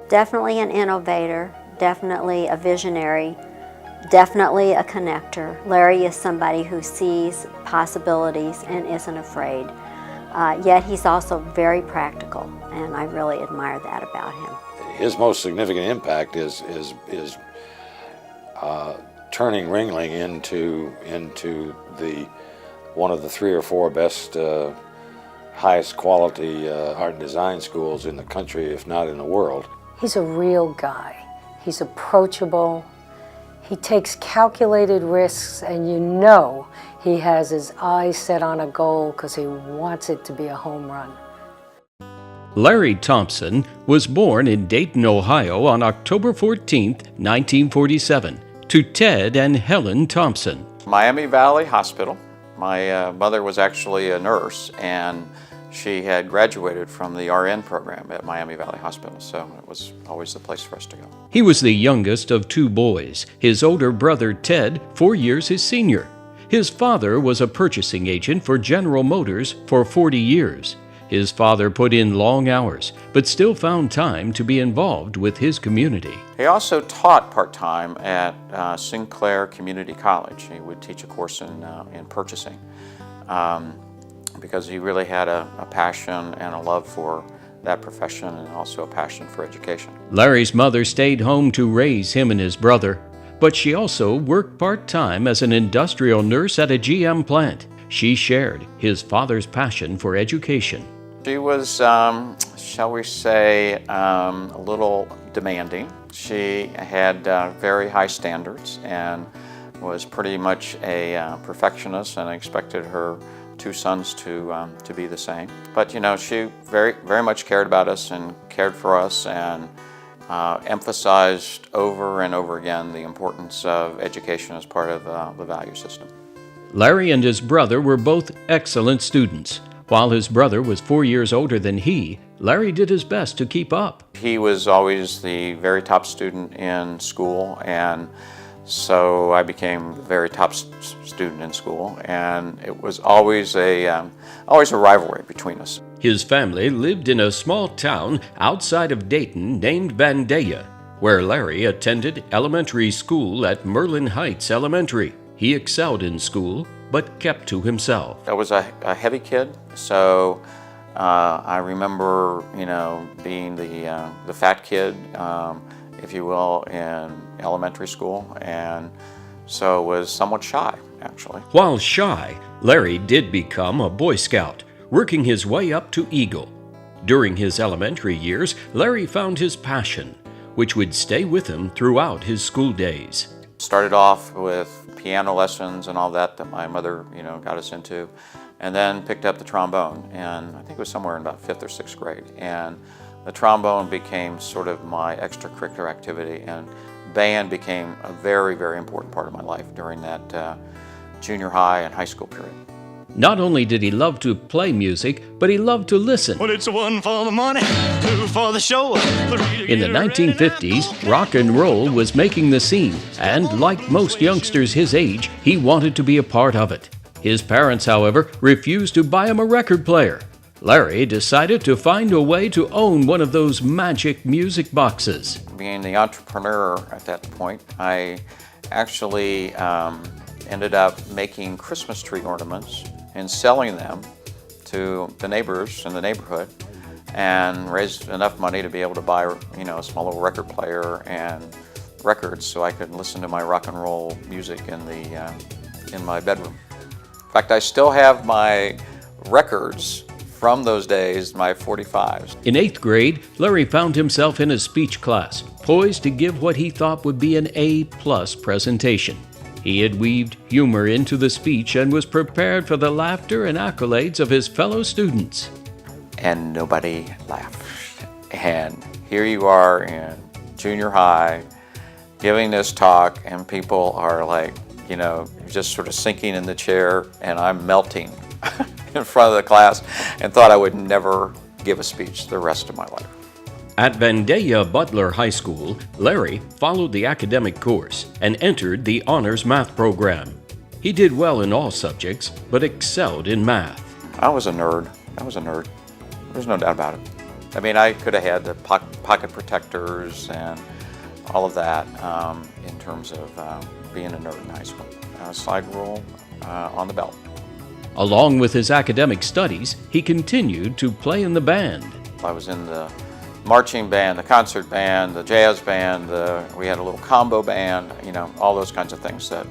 Definitely an innovator, definitely a visionary, definitely a connector. Larry is somebody who sees possibilities and isn't afraid. Yet he's also very practical, and I really admire that about him. His most significant impact is turning Ringling into one of the 3 or 4 best, highest quality art and design schools in the country, if not in the world. He's a real guy. He's approachable. He takes calculated risks, and you know he has his eyes set on a goal because he wants it to be a home run. Larry Thompson was born in Dayton, Ohio on October 14, 1947, to Ted and Helen Thompson. Miami Valley Hospital. My mother was actually a nurse, and she had graduated from the RN program at Miami Valley Hospital, so it was always the place for us to go. He was the youngest of 2 boys, his older brother Ted 4 years his senior. His father was a purchasing agent for General Motors for 40 years. His father put in long hours, but still found time to be involved with his community. He also taught part-time at Sinclair Community College. He would teach a course in purchasing because he really had a passion and a love for that profession, and also a passion for education. Larry's mother stayed home to raise him and his brother, but she also worked part-time as an industrial nurse at a GM plant. She shared his father's passion for education. She was, shall we say, a little demanding. She had very high standards and was pretty much a perfectionist, and I expected her 2 sons to be the same. But you know, she very much cared about us and cared for us, and emphasized over and over again the importance of education as part of the value system. Larry and his brother were both excellent students. While his brother was 4 years older than he, Larry did his best to keep up. He was always the very top student in school, and so I became the very top student in school, and it was always a rivalry between us. His family lived in a small town outside of Dayton named Vandalia, where Larry attended elementary school at Merlin Heights Elementary. He excelled in school, but kept to himself. I was a heavy kid, so I remember, being the fat kid, if you will, in elementary school, and so was somewhat shy, actually. While shy, Larry did become a Boy Scout, working his way up to Eagle. During his elementary years, Larry found his passion, which would stay with him throughout his school days. Started off with piano lessons and all that my mother, got us into, and then picked up the trombone, and I think it was somewhere in about 5th or 6th grade. And the trombone became sort of my extracurricular activity, and band became a very, very important part of my life during that junior high and high school period. Not only did he love to play music, but he loved to listen. Well, it's 1 for the money, 2 for the show, 3 In the 1950s, rock and roll was making the scene, and like most youngsters his age, he wanted to be a part of it. His parents, however, refused to buy him a record player. Larry decided to find a way to own one of those magic music boxes. Being the entrepreneur at that point, I actually ended up making Christmas tree ornaments and selling them to the neighbors in the neighborhood, and raised enough money to be able to buy, a small little record player and records so I could listen to my rock and roll music in my bedroom. In fact, I still have my records from those days, my 45s. In 8th grade, Larry found himself in a speech class, poised to give what he thought would be an A+ presentation. He had weaved humor into the speech and was prepared for the laughter and accolades of his fellow students. And nobody laughed. And here you are in junior high, giving this talk, and people are like, just sort of sinking in the chair, and I'm melting in front of the class, and thought I would never give a speech the rest of my life. At Vandalia Butler High School, Larry followed the academic course and entered the honors math program. He did well in all subjects, but excelled in math. I was a nerd. There's no doubt about it. I mean, I could have had the pocket protectors and all of that in terms of being a nerd in high school. Slide rule on the belt. Along with his academic studies, he continued to play in the band. I was in the marching band, the concert band, the jazz band, we had a little combo band, you know, all those kinds of things that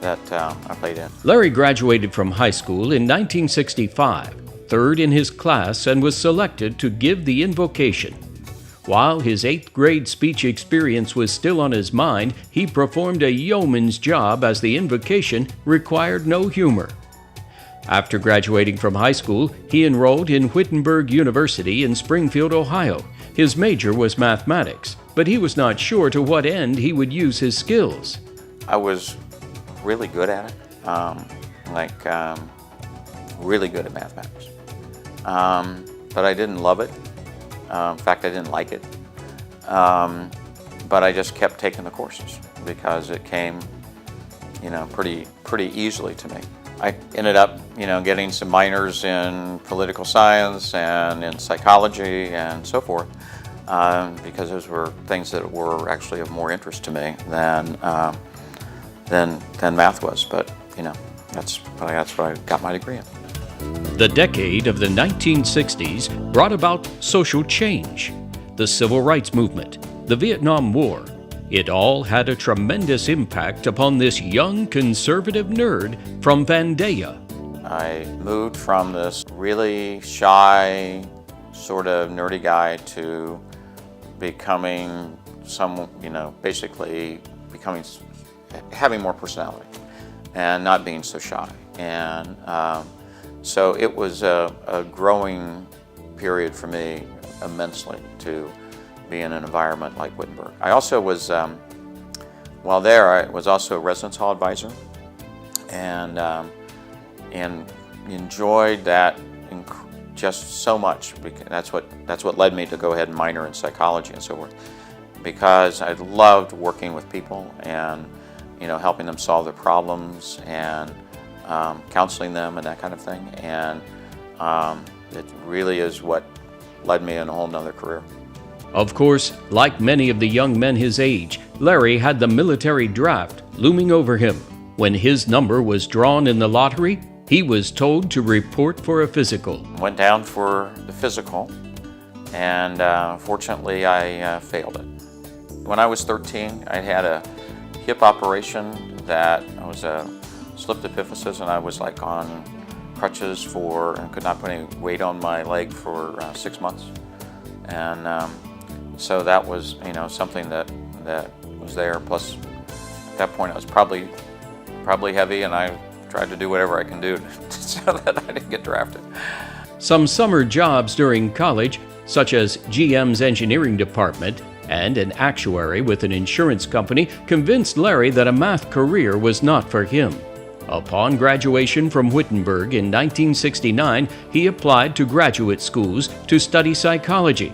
I played in. Larry graduated from high school in 1965, third in his class, and was selected to give the invocation. While his 8th grade speech experience was still on his mind, he performed a yeoman's job as the invocation required no humor. After graduating from high school, he enrolled in Wittenberg University in Springfield, Ohio. His major was mathematics, but he was not sure to what end he would use his skills. I was really good at it, really good at mathematics. But I didn't love it. In fact, I didn't like it. But I just kept taking the courses because it came, you know, pretty easily to me. I ended up, you know, getting some minors in political science and in psychology and so forth, because those were things that were actually of more interest to me than math was. But you know, that's what I got my degree in. The decade of the 1960s brought about social change, the Civil Rights Movement, the Vietnam War. It all had a tremendous impact upon this young conservative nerd from Vandalia. I moved from this really shy, sort of nerdy guy to becoming basically having more personality and not being so shy. And so it was a growing period for me immensely to be in an environment like Wittenberg. I also was, while there, I was also a residence hall advisor, and enjoyed that just so much. That's what led me to go ahead and minor in psychology and so forth, because I loved working with people and, you know, helping them solve their problems and counseling them and that kind of thing. And it really is what led me in a whole nother career. Of course, like many of the young men his age, Larry had the military draft looming over him. When his number was drawn in the lottery, he was told to report for a physical. Went down for the physical, and fortunately I failed it. When I was 13, I had a hip operation that was a slipped epiphysis, and I was like on crutches and could not put any weight on my leg for 6 months. And so that was, you know, something that was there. Plus, at that point, I was probably heavy, and I tried to do whatever I can do so that I didn't get drafted. Some summer jobs during college, such as GM's engineering department and an actuary with an insurance company, convinced Larry that a math career was not for him. Upon graduation from Wittenberg in 1969, he applied to graduate schools to study psychology.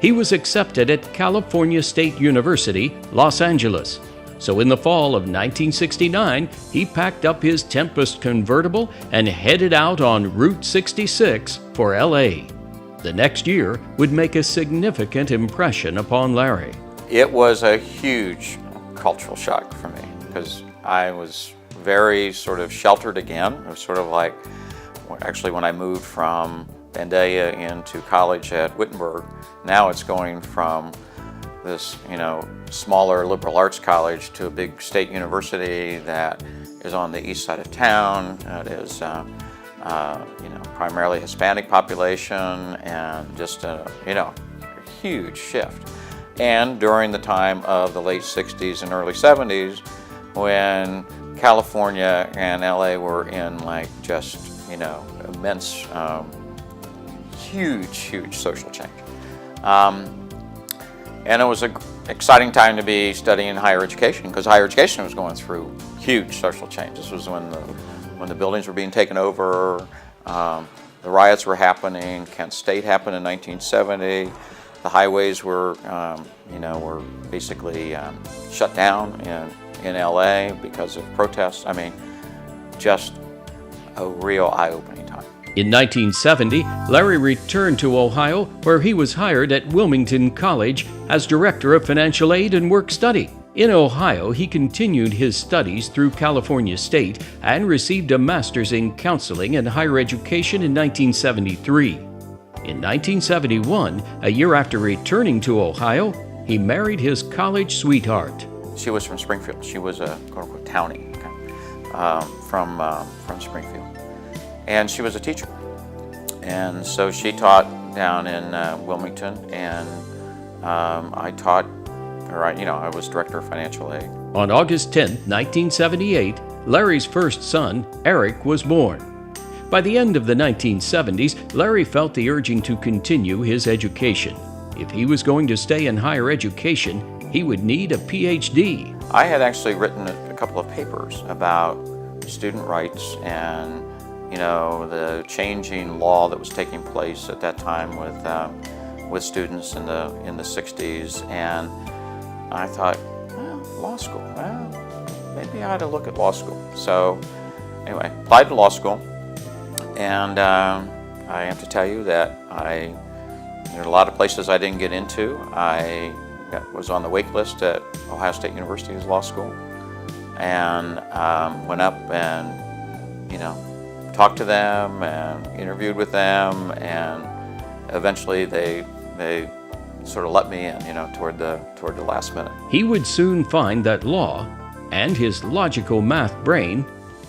He was accepted at California State University, Los Angeles. So in the fall of 1969, he packed up his Tempest convertible and headed out on Route 66 for LA. The next year would make a significant impression upon Larry. It was a huge cultural shock for me because I was very sort of sheltered again. It was sort of like, actually when I moved from Vandalia into college at Wittenberg, now it's going from this, you know, smaller liberal arts college to a big state university that is on the east side of town. It is, you know, primarily Hispanic population, and just a, you know, a huge shift. And during the time of the late 60s and early 70s, when California and LA were in like just, you know, immense, huge social change. And it was an exciting time to be studying higher education, because higher education was going through huge social change. This was when the buildings were being taken over, the riots were happening. Kent State happened in 1970. The highways were, you know, were basically shut down in LA because of protests. I mean, just a real eye-opening time. In 1970, Larry returned to Ohio, where he was hired at Wilmington College as Director of Financial Aid and Work Study. In Ohio, he continued his studies through California State and received a master's in counseling and higher education in 1973. In 1971, a year after returning to Ohio, he married his college sweetheart. She was from Springfield. She was a quote-unquote townie from Springfield. And she was a teacher. And so she taught down in Wilmington, and I taught, I was Director of Financial Aid. On August 10, 1978, Larry's first son, Eric, was born. By the end of the 1970s, Larry felt the urging to continue his education. If he was going to stay in higher education, he would need a PhD. I had actually written a couple of papers about student rights and the changing law that was taking place at that time with students in the 60s, and I thought, well, law school, well, maybe I ought to look at law school. So anyway, applied to law school, and I have to tell you that there are a lot of places I didn't get into. I was on the wait list at Ohio State University's law school, and went up and talked to them and interviewed with them, and eventually they sort of let me in, toward the last minute. He would soon find that law and his logical math brain,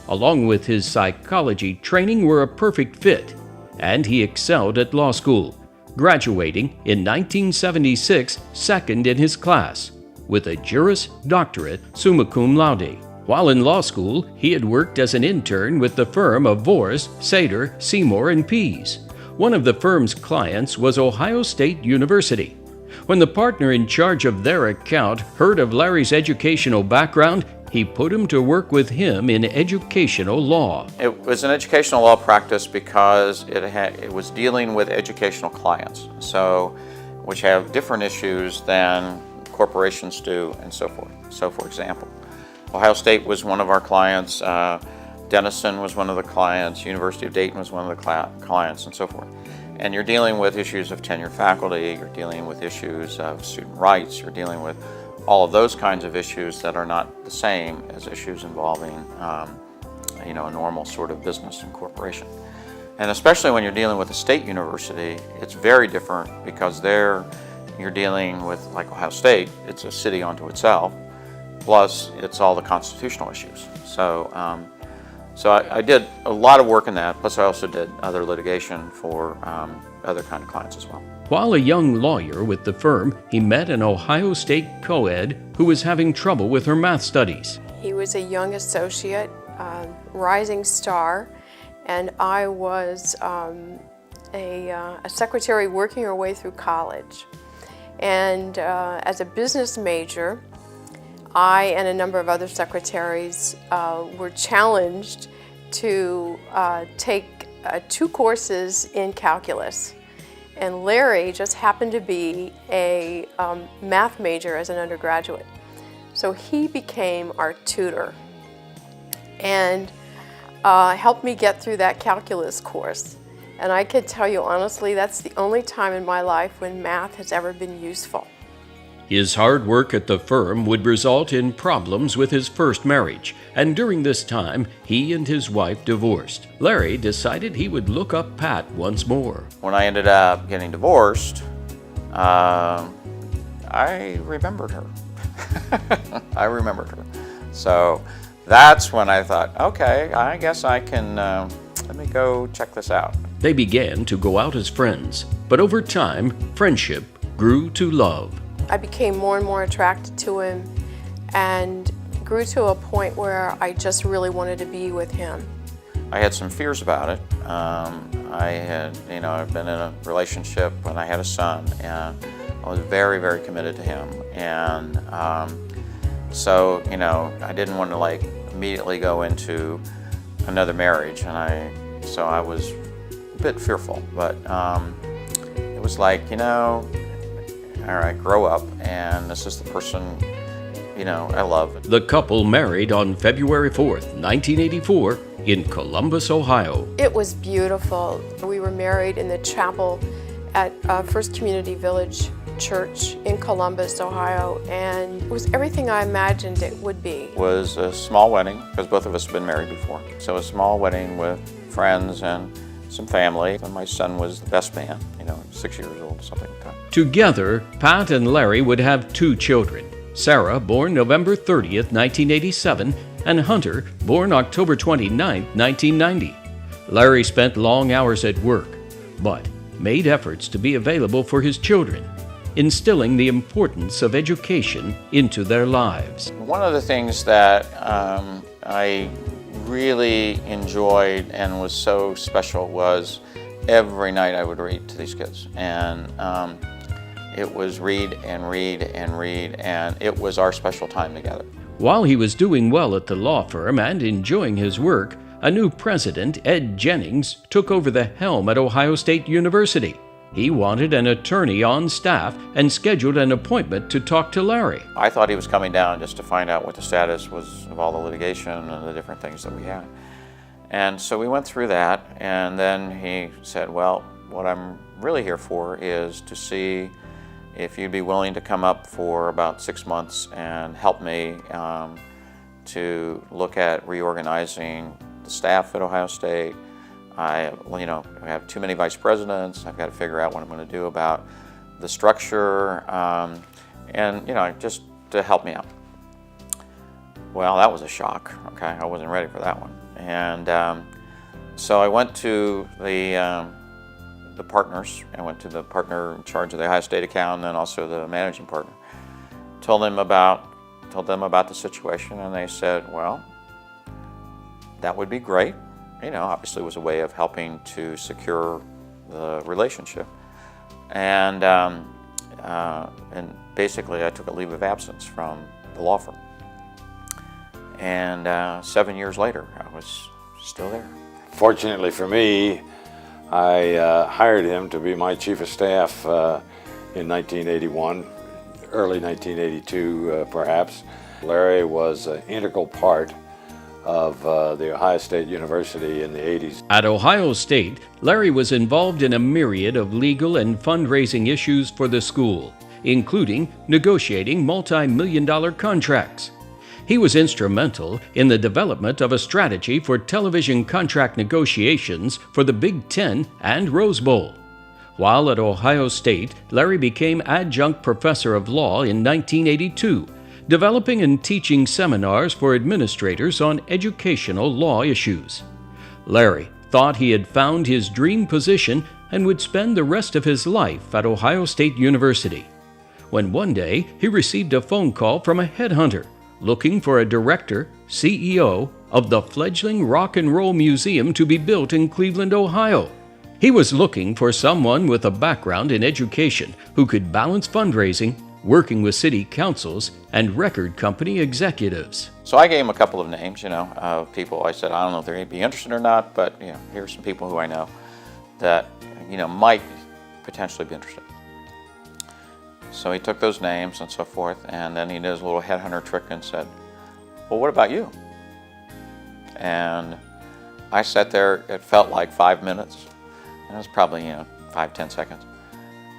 along with his psychology training, were a perfect fit, and he excelled at law school, graduating in 1976 second in his class with a Juris Doctorate summa cum laude. While in law school, he had worked as an intern with the firm of Vors, Sater, Seymour, and Pease. One of the firm's clients was Ohio State University. When the partner in charge of their account heard of Larry's educational background, he put him to work with him in educational law. It was an educational law practice because it was dealing with educational clients, which have different issues than corporations do, and so forth. So, for example, Ohio State was one of our clients, Denison was one of the clients, University of Dayton was one of the clients, and so forth. And you're dealing with issues of tenured faculty, you're dealing with issues of student rights, you're dealing with all of those kinds of issues that are not the same as issues involving a normal sort of business and corporation. And especially when you're dealing with a state university, it's very different, because there you're dealing with, like Ohio State, it's a city unto itself, plus it's all the constitutional issues. So I did a lot of work in that, plus I also did other litigation for other kind of clients as well. While a young lawyer with the firm, he met an Ohio State co-ed who was having trouble with her math studies. He was a young associate, rising star, and I was a secretary working her way through college. And as a business major, I and a number of other secretaries were challenged to take 2 courses in calculus. And Larry just happened to be a math major as an undergraduate. So he became our tutor and helped me get through that calculus course. And I can tell you honestly, that's the only time in my life when math has ever been useful. His hard work at the firm would result in problems with his first marriage, and during this time, he and his wife divorced. Larry decided he would look up Pat once more. When I ended up getting divorced, I remembered her. I remembered her. So that's when I thought, okay, I guess I can, let me go check this out. They began to go out as friends, but over time, friendship grew to love. I became more and more attracted to him and grew to a point where I just really wanted to be with him. I had some fears about it. I've been in a relationship when I had a son, and I was very, very committed to him. And so, I didn't want to immediately go into another marriage, and so I was a bit fearful. But it was like, all right, grow up, and this is the person I love. The couple married on February 4th, 1984, in Columbus, Ohio. It was beautiful. We were married in the chapel at First Community Village Church in Columbus, Ohio, and it was everything I imagined it would be. It was a small wedding, because both of us had been married before. So a small wedding with friends and some family. And my son was the best man, 6 years old, something like that. Together, Pat and Larry would have 2 children. Sarah, born November 30th, 1987, and Hunter, born October 29th, 1990. Larry spent long hours at work, but made efforts to be available for his children, instilling the importance of education into their lives. One of the things that I really enjoyed and was so special was every night I would read to these kids. And it was read and read and read, and it was our special time together. While he was doing well at the law firm and enjoying his work, a new president, Ed Jennings, took over the helm at Ohio State University. He wanted an attorney on staff and scheduled an appointment to talk to Larry. I thought he was coming down just to find out what the status was of all the litigation and the different things that we had. And so we went through that, and then he said, well, what I'm really here for is to see if you'd be willing to come up for about 6 months and help me to look at reorganizing the staff at Ohio State. I have too many vice presidents. I've got to figure out what I'm going to do about the structure, and just to help me out. Well, that was a shock. Okay, I wasn't ready for that one, and so I went to the partners. I went to the partner in charge of the Ohio State account, and then also the managing partner. Told them about the situation, and they said, well, that would be great. Obviously it was a way of helping to secure the relationship. And basically I took a leave of absence from the law firm. And 7 years later, I was still there. Fortunately for me, I hired him to be my chief of staff in 1981, early 1982 perhaps. Larry was an integral part of the Ohio State University in the 80s. At Ohio State, Larry was involved in a myriad of legal and fundraising issues for the school, including negotiating multi-million-dollar contracts. He was instrumental in the development of a strategy for television contract negotiations for the Big Ten and Rose Bowl. While at Ohio State, Larry became adjunct professor of law in 1982, developing and teaching seminars for administrators on educational law issues. Larry thought he had found his dream position and would spend the rest of his life at Ohio State University, when one day he received a phone call from a headhunter looking for a director, CEO, of the fledgling Rock and Roll Museum to be built in Cleveland, Ohio. He was looking for someone with a background in education who could balance fundraising, working with city councils, and record company executives. So I gave him a couple of names, of people. I said, I don't know if they're going to be interested or not, but here's some people who I know that might potentially be interested. So he took those names and so forth, and then he did his little headhunter trick and said, well, what about you? And I sat there, it felt like 5 minutes, and it was probably 5-10 seconds.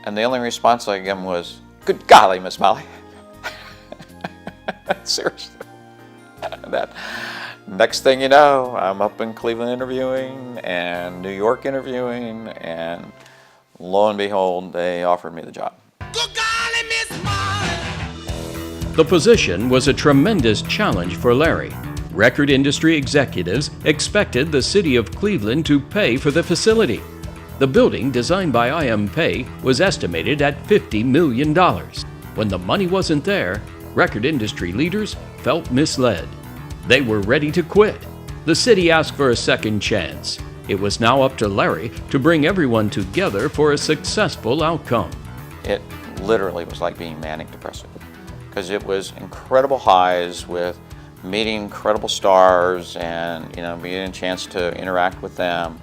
And the only response I gave him was, good golly, Miss Molly. Seriously. That next thing you know, I'm up in Cleveland interviewing and New York interviewing, and lo and behold, they offered me the job. Good golly, Miss Molly. The position was a tremendous challenge for Larry. Record industry executives expected the city of Cleveland to pay for the facility. The building, designed by IM Pei, was estimated at $50 million. When the money wasn't there, record industry leaders felt misled. They were ready to quit. The city asked for a second chance. It was now up to Larry to bring everyone together for a successful outcome. It literally was like being manic depressive, because it was incredible highs with meeting incredible stars and being a chance to interact with them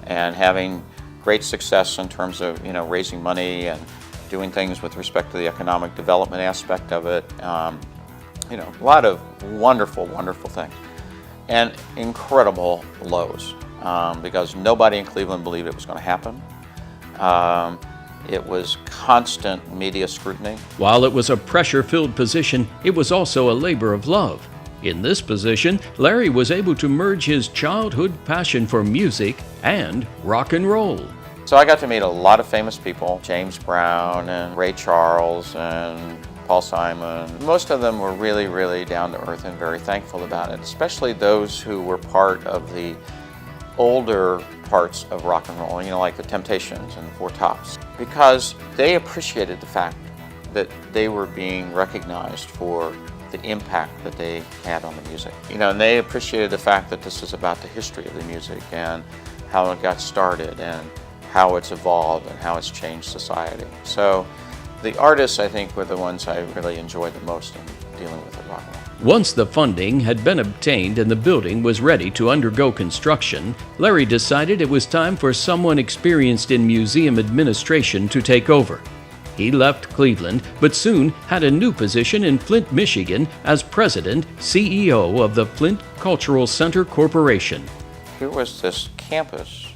and having great success in terms of raising money and doing things with respect to the economic development aspect of it. You know, a lot of wonderful, wonderful things. And incredible lows, because nobody in Cleveland believed it was going to happen. It was constant media scrutiny. While it was a pressure-filled position, it was also a labor of love. In this position, Larry was able to merge his childhood passion for music and rock and roll. So I got to meet a lot of famous people, James Brown and Ray Charles and Paul Simon. Most of them were really, really down to earth and very thankful about it, especially those who were part of the older parts of rock and roll, you know, like the Temptations and the Four Tops, because they appreciated the fact that they were being recognized for the impact that they had on the music. You know, and they appreciated the fact that this is about the history of the music and how it got started and how it's evolved and how it's changed society. So the artists, I think, were the ones I really enjoyed the most in dealing with at rock and roll. Once the funding had been obtained and the building was ready to undergo construction, Larry decided it was time for someone experienced in museum administration to take over. He left Cleveland, but soon had a new position in Flint, Michigan as president, CEO of the Flint Cultural Center Corporation. Here was this campus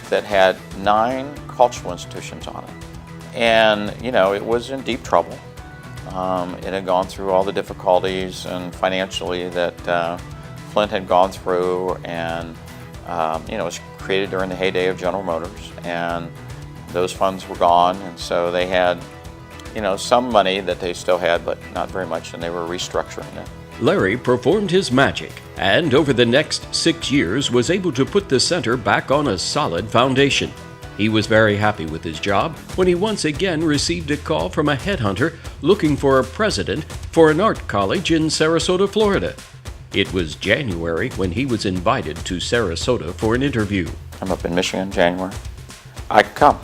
that had 9 cultural institutions on it. And, you know, it was in deep trouble. It had gone through all the difficulties and financially that Flint had gone through, and you know, it was created during the heyday of General Motors, and those funds were gone, and so they had, you know, some money that they still had, but not very much, and they were restructuring it. Larry performed his magic, and over the next 6 years was able to put the center back on a solid foundation. He was very happy with his job when he once again received a call from a headhunter looking for a president for an art college in Sarasota, Florida. It was January when he was invited to Sarasota for an interview. I'm up in Michigan in January. I could come.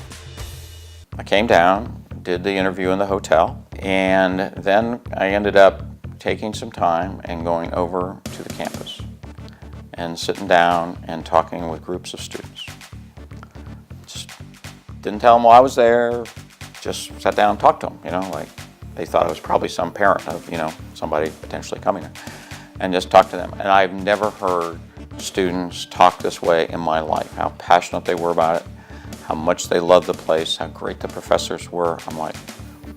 I came down, did the interview in the hotel, and then I ended up taking some time and going over to the campus and sitting down and talking with groups of students. Just didn't tell them while I was there, just sat down and talked to them, you know, like they thought I was probably some parent of, you know, somebody potentially coming there, and just talked to them. And I've never heard students talk this way in my life, how passionate they were about it, how much they loved the place, how great the professors were. I'm like,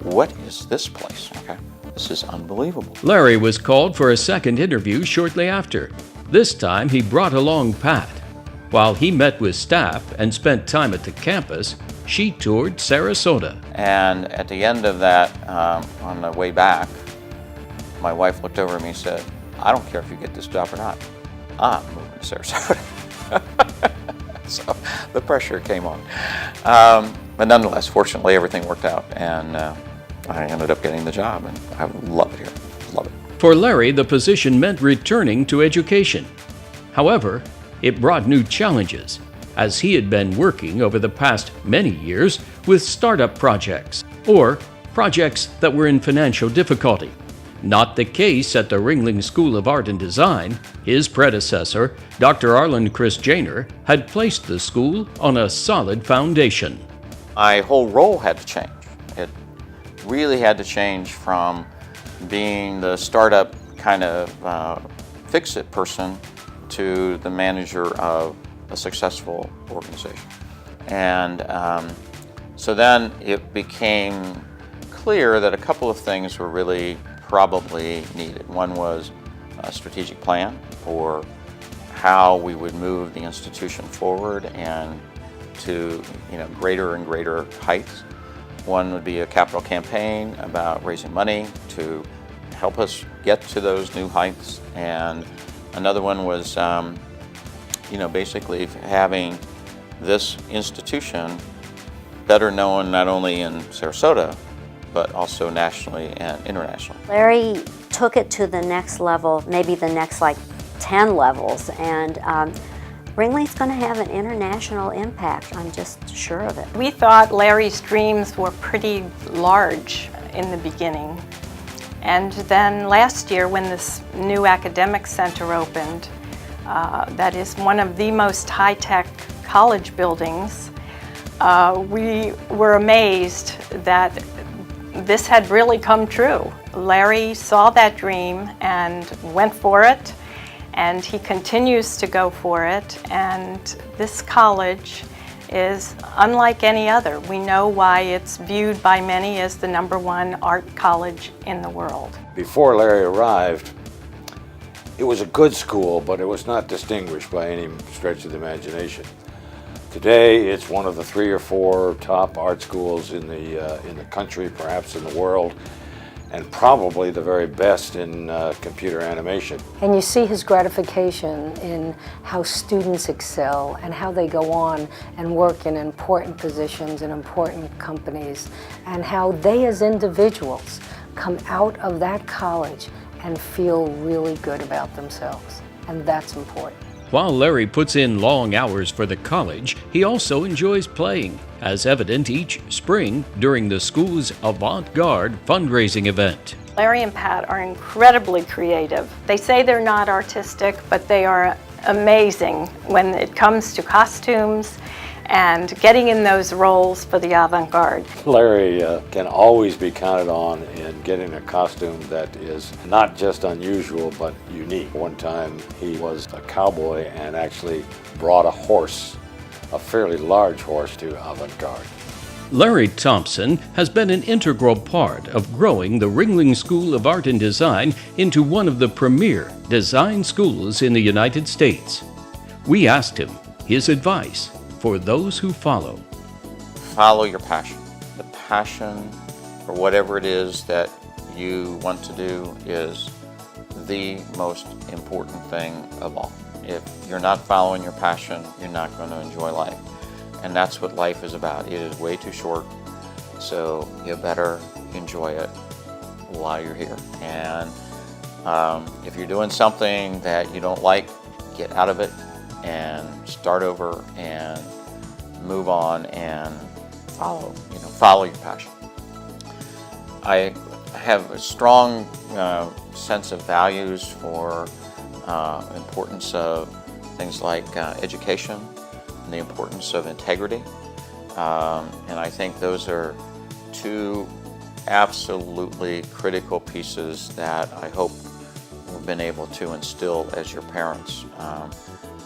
what is this place? Okay, this is unbelievable. Larry was called for a second interview shortly after. This time he brought along Pat. While he met with staff and spent time at the campus, she toured Sarasota. And at the end of that, on the way back, my wife looked over at me and said, I don't care if you get this job or not, I'm moving to Sarasota. So the pressure came on. But nonetheless, fortunately, everything worked out, and I ended up getting the job, and I love it here, love it. For Larry, the position meant returning to education. However, it brought new challenges, as he had been working over the past many years with startup projects, or projects that were in financial difficulty. Not the case at the Ringling School of Art and Design. His predecessor, Dr. Arlen Chris Janer, had placed the school on a solid foundation. My whole role had to change. It really had to change from being the startup kind of fix-it person to the manager of a successful organization. And so then it became clear that a couple of things were really probably needed. One was a strategic plan for how we would move the institution forward and to, you know, greater and greater heights. One would be a capital campaign about raising money to help us get to those new heights, and another one was, you know, basically having this institution better known not only in Sarasota, but also nationally and internationally. Larry took it to the next level, maybe the next like 10 levels, and Ringling's going to have an international impact. I'm just sure of it. We thought Larry's dreams were pretty large in the beginning. And then last year, when this new academic center opened, that is one of the most high-tech college buildings, we were amazed that this had really come true. Larry saw that dream and went for it, and he continues to go for it, and this college is unlike any other. We know why it's viewed by many as the #1 art college in the world. Before Larry arrived, it was a good school, but it was not distinguished by any stretch of the imagination. Today, it's one of the 3 or 4 top art schools in the country, perhaps in the world, and probably the very best in computer animation. And you see his gratification in how students excel and how they go on and work in important positions in important companies, and how they as individuals come out of that college and feel really good about themselves. And that's important. While Larry puts in long hours for the college, he also enjoys playing, as evident each spring during the school's avant-garde fundraising event. Larry and Pat are incredibly creative. They say they're not artistic, but they are amazing when it comes to costumes and getting in those roles for the avant-garde. Larry can always be counted on in getting a costume that is not just unusual, but unique. One time he was a cowboy and actually brought a horse, a fairly large horse, to avant-garde. Larry Thompson has been an integral part of growing the Ringling School of Art and Design into one of the premier design schools in the United States. We asked him his advice for those who follow. Follow your passion. The passion for whatever it is that you want to do is the most important thing of all. If you're not following your passion, you're not going to enjoy life. And that's what life is about. It is way too short, so you better enjoy it while you're here. And if you're doing something that you don't like, get out of it and start over and move on and follow your passion. I have a strong sense of values for importance of things like education and the importance of integrity. And I think those are 2 absolutely critical pieces that I hope we've been able to instill as your parents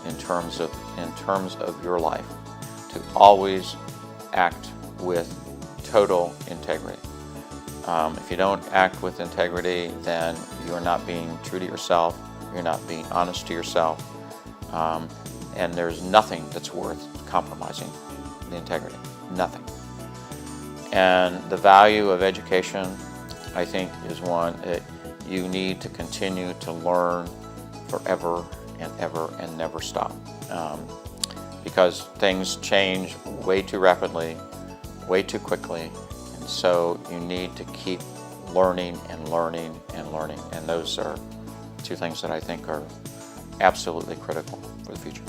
in terms of your life, to always act with total integrity. If you don't act with integrity, then you're not being true to yourself, you're not being honest to yourself, and there's nothing that's worth compromising the integrity, nothing. And the value of education, I think, is one that you need to continue to learn forever and ever and never stop. Because things change way too rapidly, way too quickly, and so you need to keep learning and learning and learning. And those are 2 things that I think are absolutely critical for the future.